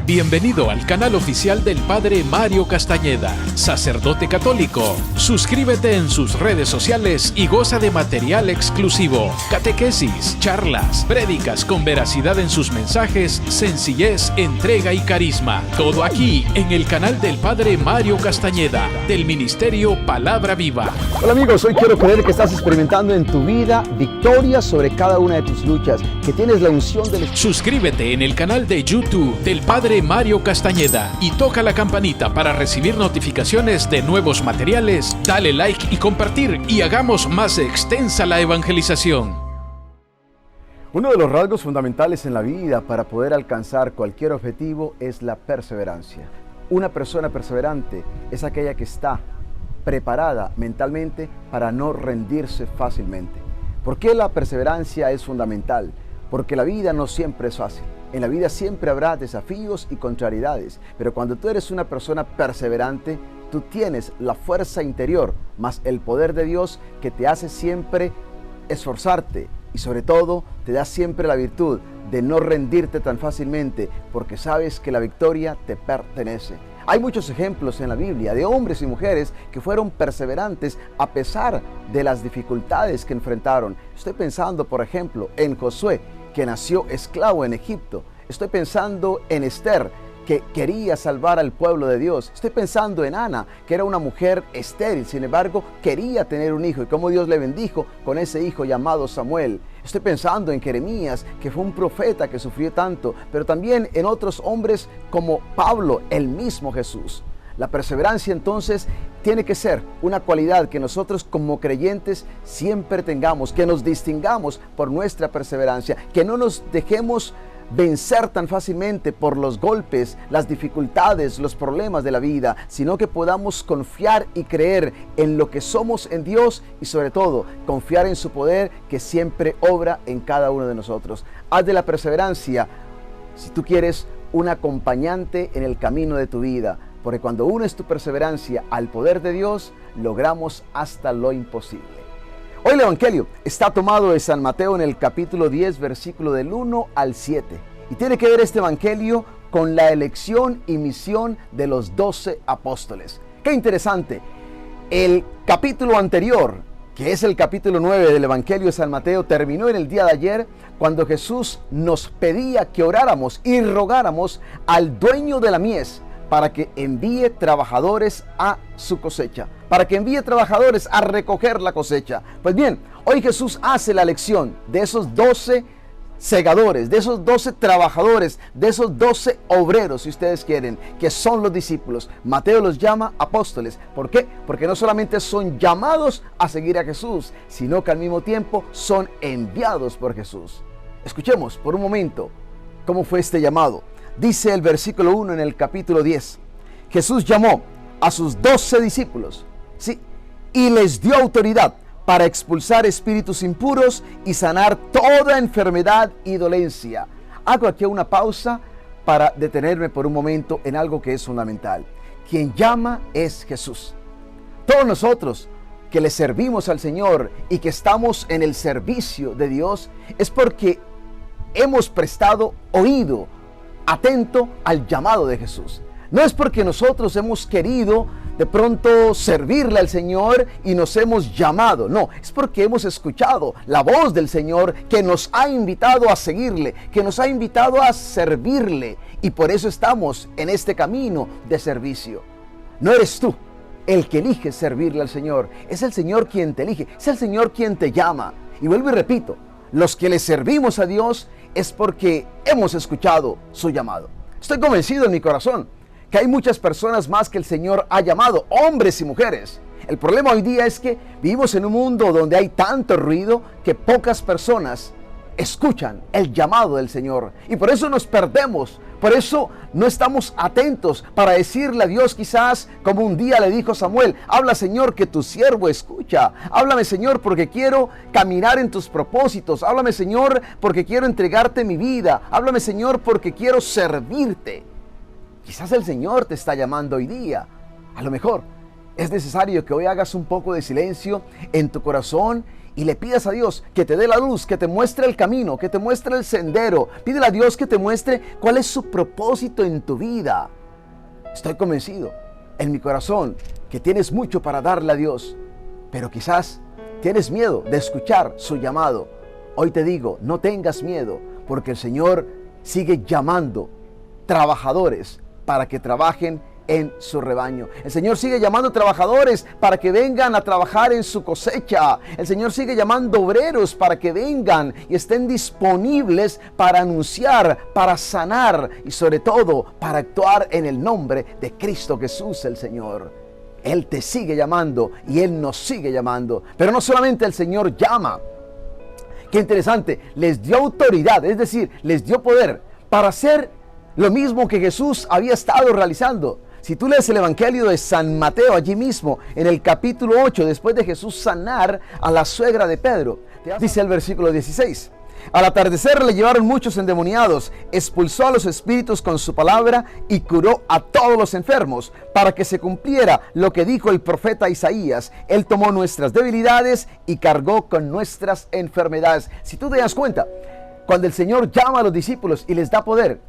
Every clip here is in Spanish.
Bienvenido al canal oficial del Padre Mario Castañeda, sacerdote católico. Suscríbete en sus redes sociales y goza de material exclusivo, catequesis, charlas, prédicas con veracidad en sus mensajes, sencillez, entrega y carisma. Todo aquí en el canal del Padre Mario Castañeda, del Ministerio Palabra Viva. Hola amigos, hoy quiero creer que estás experimentando en tu vida victoria sobre cada una de tus luchas, que tienes la unción del Espíritu. Suscríbete en el canal de YouTube del Padre Mario Castañeda y toca la campanita para recibir notificaciones de nuevos materiales. Dale like y compartir y hagamos más extensa la evangelización. Uno de los rasgos fundamentales en la vida para poder alcanzar cualquier objetivo es la perseverancia. Una persona perseverante es aquella que está preparada mentalmente para no rendirse fácilmente. ¿Por qué la perseverancia es fundamental? Porque la vida no siempre es fácil. En la vida siempre habrá desafíos y contrariedades, pero cuando tú eres una persona perseverante, tú tienes la fuerza interior, más el poder de Dios que te hace siempre esforzarte y sobre todo te da siempre la virtud de no rendirte tan fácilmente, porque sabes que la victoria te pertenece. Hay muchos ejemplos en la Biblia de hombres y mujeres que fueron perseverantes a pesar de las dificultades que enfrentaron. Estoy pensando, por ejemplo, en Josué, que nació esclavo en Egipto. Estoy pensando en Esther, que quería salvar al pueblo de Dios. Estoy pensando en Ana, que era una mujer estéril, sin embargo, quería tener un hijo y cómo Dios le bendijo con ese hijo llamado Samuel. Estoy pensando en Jeremías, que fue un profeta que sufrió tanto, pero también en otros hombres como Pablo, el mismo Jesús. La perseverancia entonces tiene que ser una cualidad que nosotros como creyentes siempre tengamos, que nos distingamos por nuestra perseverancia, que no nos dejemos vencer tan fácilmente por los golpes, las dificultades, los problemas de la vida, sino que podamos confiar y creer en lo que somos en Dios y sobre todo confiar en su poder que siempre obra en cada uno de nosotros. Haz de la perseverancia, si tú quieres, un acompañante en el camino de tu vida, porque cuando unes tu perseverancia al poder de Dios, logramos hasta lo imposible. Hoy el Evangelio está tomado de San Mateo en el capítulo 10, versículo del 1 al 7. Y tiene que ver este Evangelio con la elección y misión de los 12 apóstoles. ¡Qué interesante! El capítulo anterior, que es el capítulo 9 del Evangelio de San Mateo, terminó en el día de ayer cuando Jesús nos pedía que oráramos y rogáramos al dueño de la mies para que envíe trabajadores a su cosecha, para que envíe trabajadores a recoger la cosecha. Pues bien, hoy Jesús hace la elección de esos 12 segadores, de esos 12 trabajadores, de esos 12 obreros, si ustedes quieren, que son los discípulos. Mateo los llama apóstoles. ¿Por qué? Porque no solamente son llamados a seguir a Jesús, sino que al mismo tiempo son enviados por Jesús. Escuchemos por un momento cómo fue este llamado. Dice el versículo 1 en el capítulo 10. Jesús llamó a sus 12 discípulos, ¿sí? Y les dio autoridad para expulsar espíritus impuros y sanar toda enfermedad y dolencia. Hago aquí una pausa para detenerme por un momento en algo que es fundamental. Quien llama es Jesús. Todos nosotros que le servimos al Señor y que estamos en el servicio de Dios es porque hemos prestado oído atento al llamado de Jesús. No es porque nosotros hemos querido de pronto servirle al Señor y nos hemos llamado. No, es porque hemos escuchado la voz del Señor que nos ha invitado a seguirle, que nos ha invitado a servirle. Y por eso estamos en este camino de servicio. No eres tú el que elige servirle al Señor. Es el Señor quien te elige, es el Señor quien te llama. Y vuelvo y repito, los que le servimos a Dios es porque hemos escuchado su llamado. Estoy convencido en mi corazón que hay muchas personas más que el Señor ha llamado, hombres y mujeres. El problema hoy día es que vivimos en un mundo donde hay tanto ruido que pocas personas escuchan el llamado del Señor. Y por eso nos perdemos, por eso no estamos atentos para decirle a Dios quizás como un día le dijo Samuel: habla Señor que tu siervo escucha, háblame Señor porque quiero caminar en tus propósitos, háblame Señor porque quiero entregarte mi vida, háblame Señor porque quiero servirte. Quizás el Señor te está llamando hoy día. A lo mejor es necesario que hoy hagas un poco de silencio en tu corazón y le pidas a Dios que te dé la luz, que te muestre el camino, que te muestre el sendero. Pídele a Dios que te muestre cuál es su propósito en tu vida. Estoy convencido en mi corazón que tienes mucho para darle a Dios, pero quizás tienes miedo de escuchar su llamado. Hoy te digo, no tengas miedo, porque el Señor sigue llamando trabajadores para que trabajen en su rebaño. El Señor sigue llamando trabajadores para que vengan a trabajar en su cosecha. El Señor sigue llamando obreros para que vengan y estén disponibles para anunciar, para sanar y sobre todo para actuar en el nombre de Cristo Jesús el Señor. Él te sigue llamando y Él nos sigue llamando. Pero no solamente el Señor llama. Qué interesante, les dio autoridad, es decir, les dio poder para hacer lo mismo que Jesús había estado realizando. Si tú lees el Evangelio de San Mateo, allí mismo, en el capítulo 8, después de Jesús sanar a la suegra de Pedro, dice el versículo 16. Al atardecer le llevaron muchos endemoniados, expulsó a los espíritus con su palabra y curó a todos los enfermos, para que se cumpliera lo que dijo el profeta Isaías. Él tomó nuestras debilidades y cargó con nuestras enfermedades. Si tú te das cuenta, cuando el Señor llama a los discípulos y les da poder,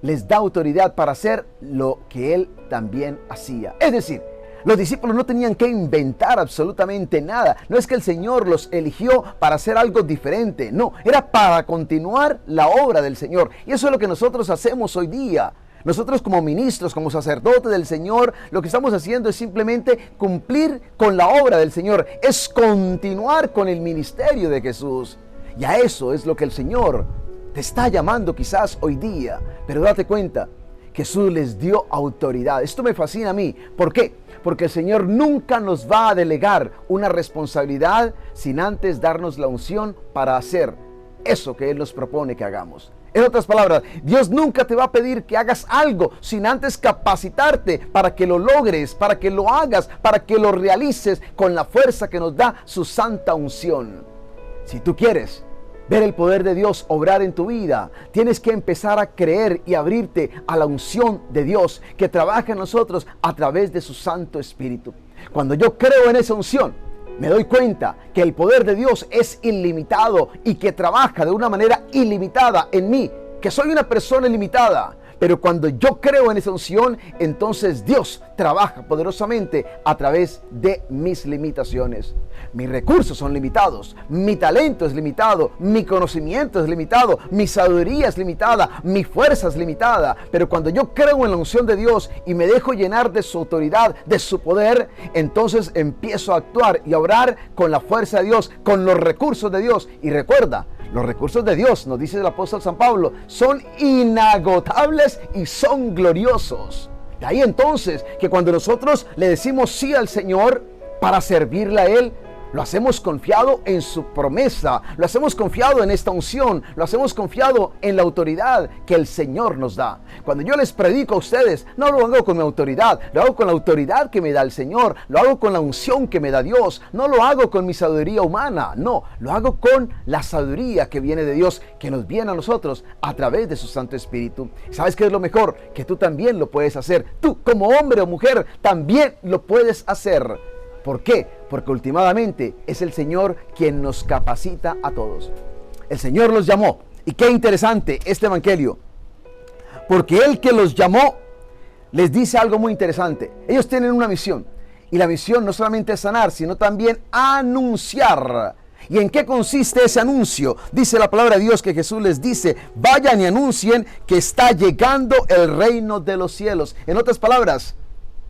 les da autoridad para hacer lo que Él también hacía. Es decir, los discípulos no tenían que inventar absolutamente nada. No es que el Señor los eligió para hacer algo diferente. No, era para continuar la obra del Señor. Y eso es lo que nosotros hacemos hoy día. Nosotros como ministros, como sacerdotes del Señor, lo que estamos haciendo es simplemente cumplir con la obra del Señor. Es continuar con el ministerio de Jesús. Y a eso es lo que el Señor te está llamando quizás hoy día. Pero date cuenta, Jesús les dio autoridad. Esto me fascina a mí. ¿Por qué? Porque el Señor nunca nos va a delegar una responsabilidad sin antes darnos la unción para hacer eso que Él nos propone que hagamos. En otras palabras, Dios nunca te va a pedir que hagas algo sin antes capacitarte para que lo logres, para que lo hagas, para que lo realices con la fuerza que nos da su santa unción. Si tú quieres ver el poder de Dios obrar en tu vida, tienes que empezar a creer y abrirte a la unción de Dios que trabaja en nosotros a través de su Santo Espíritu. Cuando yo creo en esa unción, me doy cuenta que el poder de Dios es ilimitado y que trabaja de una manera ilimitada en mí, que soy una persona limitada. Pero cuando yo creo en esa unción, entonces Dios trabaja poderosamente a través de mis limitaciones. Mis recursos son limitados, mi talento es limitado, mi conocimiento es limitado, mi sabiduría es limitada, mi fuerza es limitada. Pero cuando yo creo en la unción de Dios y me dejo llenar de su autoridad, de su poder, entonces empiezo a actuar y a obrar con la fuerza de Dios, con los recursos de Dios. Y recuerda, los recursos de Dios, nos dice el apóstol San Pablo, son inagotables y son gloriosos. De ahí entonces que cuando nosotros le decimos sí al Señor para servirle a Él, lo hacemos confiado en su promesa, lo hacemos confiado en esta unción, lo hacemos confiado en la autoridad que el Señor nos da. Cuando yo les predico a ustedes, no lo hago con mi autoridad, lo hago con la autoridad que me da el Señor, lo hago con la unción que me da Dios, no lo hago con mi sabiduría humana, no, lo hago con la sabiduría que viene de Dios, que nos viene a nosotros a través de su Santo Espíritu. ¿Sabes qué es lo mejor? Que tú también lo puedes hacer. Tú como hombre o mujer también lo puedes hacer. ¿Por qué? Porque últimamente es el Señor quien nos capacita a todos. El Señor los llamó. Y qué interesante este evangelio. Porque Él que los llamó les dice algo muy interesante. Ellos tienen una misión. Y la misión no solamente es sanar, sino también anunciar. ¿Y en qué consiste ese anuncio? Dice la palabra de Dios que Jesús les dice: vayan y anuncien que está llegando el reino de los cielos. En otras palabras,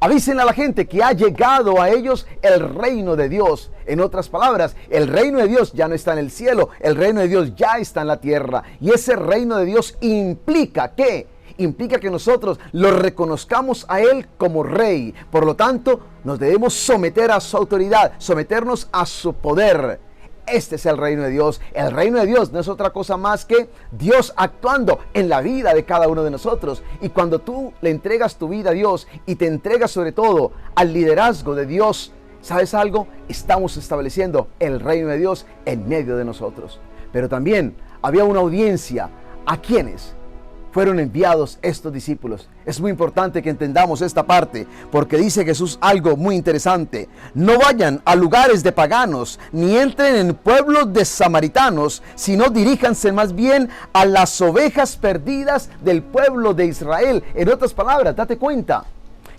avisen a la gente que ha llegado a ellos el reino de Dios. En otras palabras, el reino de Dios ya no está en el cielo, el reino de Dios ya está en la tierra. Y ese reino de Dios implica ¿qué? Implica que nosotros lo reconozcamos a Él como Rey. Por lo tanto, nos debemos someter a su autoridad, someternos a su poder. Este es el reino de Dios. El reino de Dios no es otra cosa más que Dios actuando en la vida de cada uno de nosotros. Y cuando tú le entregas tu vida a Dios y te entregas sobre todo al liderazgo de Dios, ¿sabes algo? Estamos estableciendo el reino de Dios en medio de nosotros. Pero también había una audiencia. ¿A quiénes? fueron enviados estos discípulos. Es muy importante que entendamos esta parte, porque dice Jesús algo muy interesante. No vayan a lugares de paganos, ni entren en pueblos de samaritanos, sino diríjanse más bien a las ovejas perdidas del pueblo de Israel. En otras palabras, date cuenta,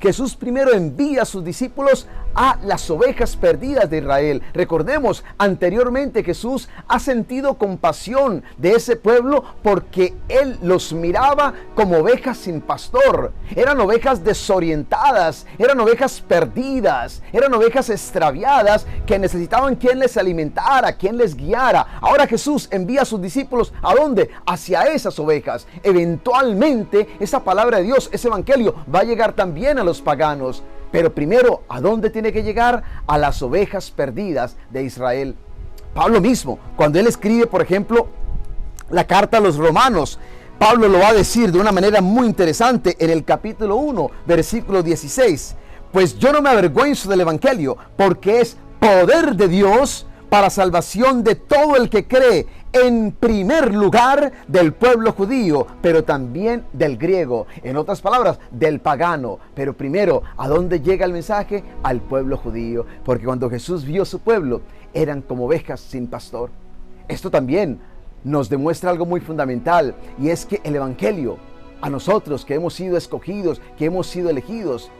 Jesús primero envía a sus discípulos a las ovejas perdidas de Israel. Recordemos, anteriormente Jesús ha sentido compasión de ese pueblo porque Él los miraba como ovejas sin pastor. Eran ovejas desorientadas, eran ovejas perdidas, eran ovejas extraviadas que necesitaban quien les alimentara, quien les guiara. Ahora Jesús envía a sus discípulos, ¿a dónde? Hacia esas ovejas. Eventualmente esa palabra de Dios, ese evangelio, va a llegar también a los paganos. Pero primero, ¿a dónde tiene que llegar? A las ovejas perdidas de Israel. Pablo mismo, cuando él escribe, por ejemplo, la carta a los romanos, Pablo lo va a decir de una manera muy interesante en el capítulo 1, versículo 16. Pues yo no me avergüenzo del evangelio, porque es poder de Dios para salvación de todo el que cree, en primer lugar del pueblo judío, pero también del griego. En otras palabras, del pagano. Pero primero, ¿a dónde llega el mensaje? Al pueblo judío. Porque cuando Jesús vio su pueblo, eran como ovejas sin pastor. Esto también nos demuestra algo muy fundamental, y es que el evangelio, a nosotros que hemos sido escogidos, que hemos sido elegidos,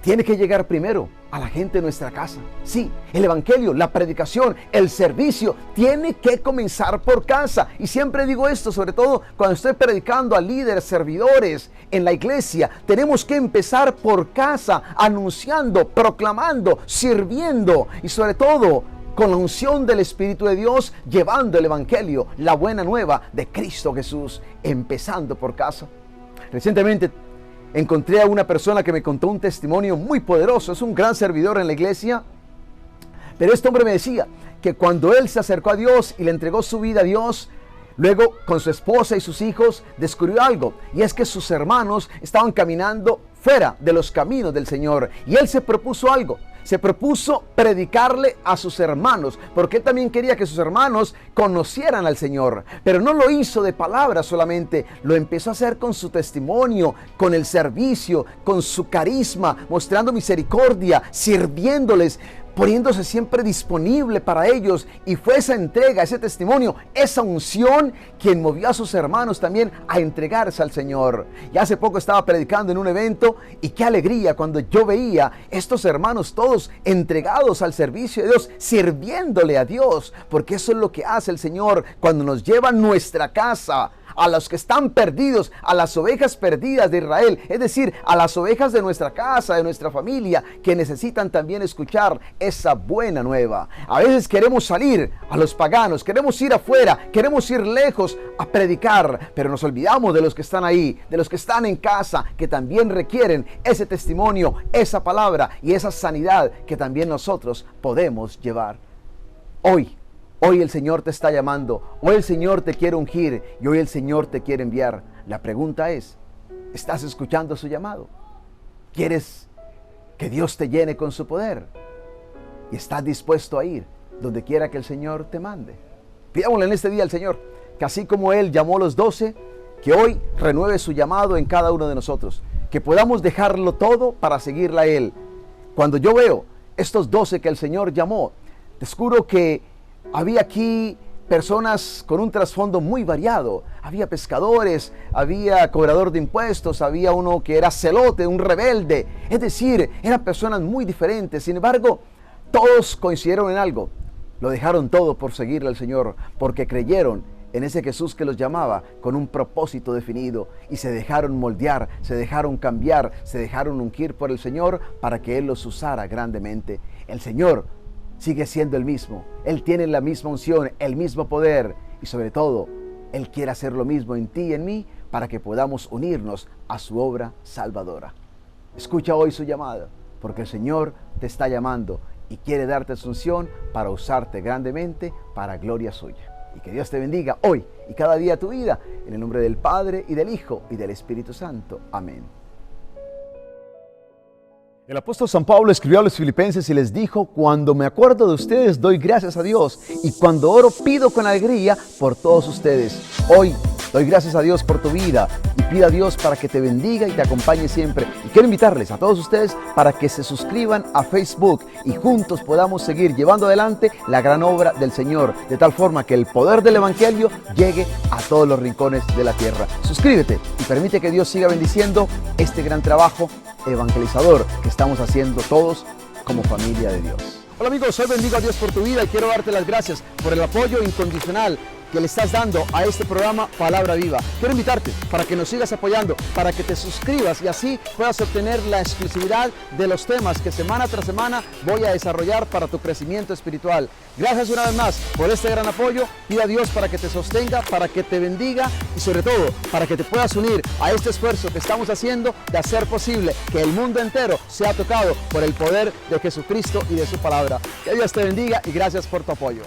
tiene que llegar primero a la gente de nuestra casa. Sí, el evangelio, la predicación, el servicio tiene que comenzar por casa. Y siempre digo esto, sobre todo cuando estoy predicando a líderes, servidores en la iglesia. Tenemos que empezar por casa, anunciando, proclamando, sirviendo y sobre todo con la unción del Espíritu de Dios, llevando el evangelio, la buena nueva de Cristo Jesús, empezando por casa. Recientemente encontré a una persona que me contó un testimonio muy poderoso. Es un gran servidor en la iglesia. Pero este hombre me decía que cuando él se acercó a Dios y le entregó su vida a Dios, luego con su esposa y sus hijos descubrió algo. Y es que sus hermanos estaban caminando fuera de los caminos del Señor. Y él se propuso algo. Se propuso predicarle a sus hermanos, porque él también quería que sus hermanos conocieran al Señor. Pero no lo hizo de palabras solamente, lo empezó a hacer con su testimonio, con el servicio, con su carisma, mostrando misericordia, sirviéndoles, poniéndose siempre disponible para ellos. Y fue esa entrega, ese testimonio, esa unción quien movió a sus hermanos también a entregarse al Señor. Y hace poco estaba predicando en un evento y qué alegría cuando yo veía estos hermanos todos entregados al servicio de Dios, sirviéndole a Dios, porque eso es lo que hace el Señor cuando nos lleva a nuestra casa, a los que están perdidos, a las ovejas perdidas de Israel, es decir, a las ovejas de nuestra casa, de nuestra familia, que necesitan también escuchar esa buena nueva. A veces queremos salir a los paganos, queremos ir afuera, queremos ir lejos a predicar, pero nos olvidamos de los que están ahí, de los que están en casa, que también requieren ese testimonio, esa palabra y esa sanidad que también nosotros podemos llevar. Hoy el Señor te está llamando, hoy el Señor te quiere ungir y hoy el Señor te quiere enviar. La pregunta es, ¿estás escuchando su llamado? ¿Quieres que Dios te llene con su poder? ¿Y estás dispuesto a ir donde quiera que el Señor te mande? Pidámosle en este día al Señor que así como Él llamó a los 12, que hoy renueve su llamado en cada uno de nosotros. Que podamos dejarlo todo para seguirle a Él. Cuando yo veo estos 12 que el Señor llamó, descubro que había aquí personas con un trasfondo muy variado. Había pescadores, había cobrador de impuestos, había uno que era celote, un rebelde. Es decir, eran personas muy diferentes. Sin embargo, todos coincidieron en algo. Lo dejaron todo por seguirle al Señor, porque creyeron en ese Jesús que los llamaba con un propósito definido y se dejaron moldear, se dejaron cambiar, se dejaron ungir por el Señor para que Él los usara grandemente. El Señor sigue siendo el mismo. Él tiene la misma unción, el mismo poder y sobre todo, Él quiere hacer lo mismo en ti y en mí para que podamos unirnos a su obra salvadora. Escucha hoy su llamada, porque el Señor te está llamando y quiere darte su unción para usarte grandemente para gloria suya. Y que Dios te bendiga hoy y cada día de tu vida, en el nombre del Padre y del Hijo y del Espíritu Santo. Amén. El apóstol San Pablo escribió a los filipenses y les dijo: cuando me acuerdo de ustedes doy gracias a Dios, y cuando oro pido con alegría por todos ustedes. Hoy Doy gracias a Dios por tu vida y pido a Dios para que te bendiga y te acompañe siempre. Y quiero invitarles a todos ustedes para que se suscriban a Facebook y juntos podamos seguir llevando adelante la gran obra del Señor, de tal forma que el poder del Evangelio llegue a todos los rincones de la tierra. Suscríbete y permite que Dios siga bendiciendo este gran trabajo evangelizador que estamos haciendo todos como familia de Dios. Hola amigos, hoy bendigo a Dios por tu vida y quiero darte las gracias por el apoyo incondicional que le estás dando a este programa Palabra Viva. Quiero invitarte para que nos sigas apoyando, para que te suscribas y así puedas obtener la exclusividad de los temas que semana tras semana voy a desarrollar para tu crecimiento espiritual. Gracias una vez más por este gran apoyo. Pido a Dios para que te sostenga, para que te bendiga y sobre todo para que te puedas unir a este esfuerzo que estamos haciendo de hacer posible que el mundo entero sea tocado por el poder de Jesucristo y de su palabra. Que Dios te bendiga y gracias por tu apoyo.